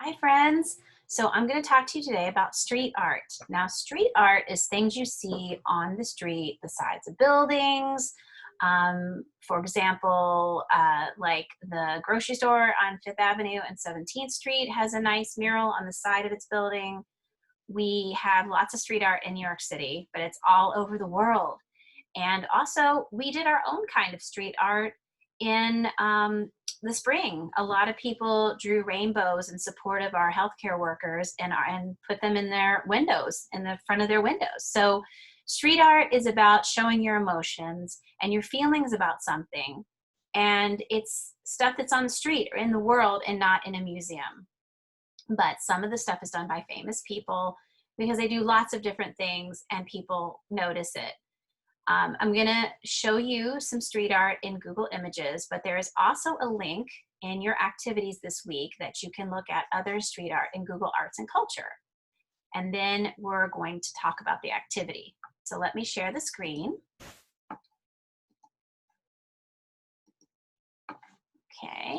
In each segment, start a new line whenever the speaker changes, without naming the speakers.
Hi, friends. So I'm going to talk to you today about street art. Now, street art is things you see on the street, the sides of buildings. For example, like the grocery store on Fifth Avenue and 17th Street has a nice mural on the side of its building. We have lots of street art in New York City, but it's all over the world. And also, we did our own kind of street art in the spring. A lot of people drew rainbows in support of our healthcare workers and put them in their windows, in the front of their windows. So street art is about showing your emotions and your feelings about something. And it's stuff that's on the street or in the world and not in a museum. But some of the stuff is done by famous people because they do lots of different things and people notice it. I'm going to show you some street art in Google Images, but there is also a link in your activities this week that you can look at other street art in Google Arts and Culture. And then we're going to talk about the activity. So let me share the screen. Okay,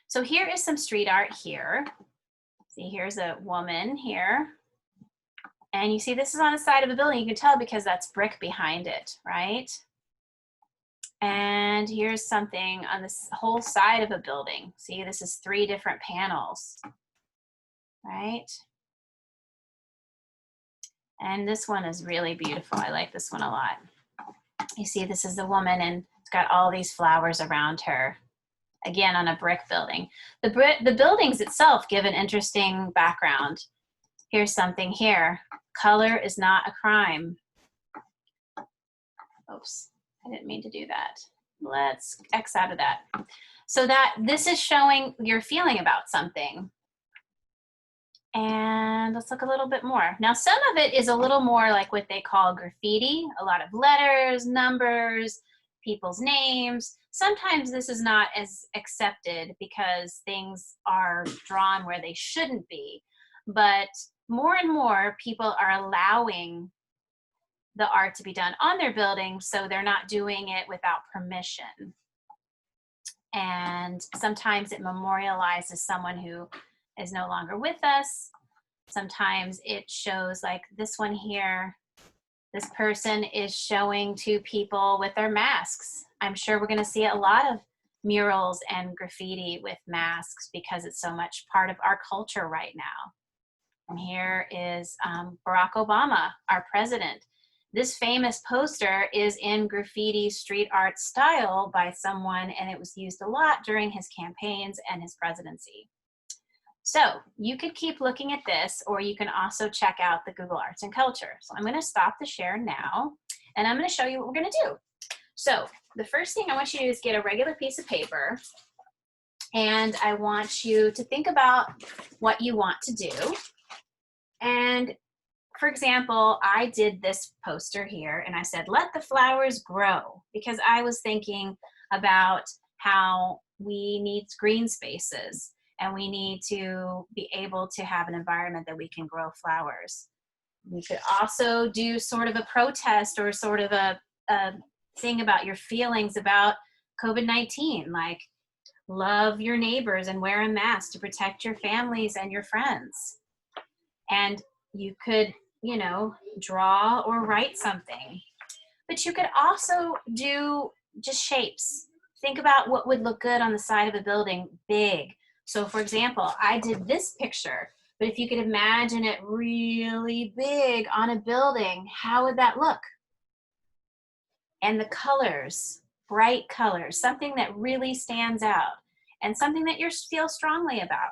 so here is some street art here. See, here's a woman here. And you see this is on the side of a building. You can tell because that's brick behind it, right? And here's something on this whole side of a building. See, this is 3 different panels, right? And this one is really beautiful. I like this one a lot. You see, this is the woman and it's got all these flowers around her. Again, on a brick building. The buildings itself give an interesting background. Here's something here. Color is not a crime. Oops, I didn't mean to do that. Let's X out of that. So that this is showing your feeling about something. And let's look a little bit more. Now, some of it is a little more like what they call graffiti, a lot of letters, numbers, people's names. Sometimes this is not as accepted because things are drawn where they shouldn't be. But more and more people are allowing the art to be done on their building, so they're not doing it without permission. And sometimes it memorializes someone who is no longer with us. Sometimes it shows, like this one here, this person is showing to people with their masks. I'm sure we're going to see a lot of murals and graffiti with masks because it's so much part of our culture right now. And here is Barack Obama, our president. This famous poster is in graffiti street art style by someone, and it was used a lot during his campaigns and his presidency. So you could keep looking at this, or you can also check out the Google Arts and Culture. So I'm going to stop the share now, and I'm going to show you what we're going to do. So the first thing I want you to do is get a regular piece of paper, and I want you to think about what you want to do. And for example, I did this poster here and I said, let the flowers grow, because I was thinking about how we need green spaces and we need to be able to have an environment that we can grow flowers. We could also do sort of a protest or sort of a thing about your feelings about COVID-19, like love your neighbors and wear a mask to protect your families and your friends. And you could, you know, draw or write something. But you could also do just shapes. Think about what would look good on the side of a building, big. So for example, I did this picture, but if you could imagine it really big on a building, how would that look? And the colors, bright colors, something that really stands out and something that you feel strongly about.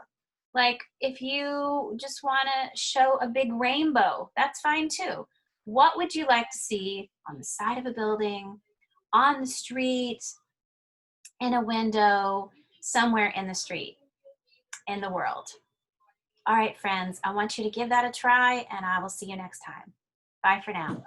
Like if you just want to show a big rainbow, that's fine too. What would you like to see on the side of a building, on the street, in a window, somewhere in the street, in the world? All right, friends, I want you to give that a try, and I will see you next time. Bye for now.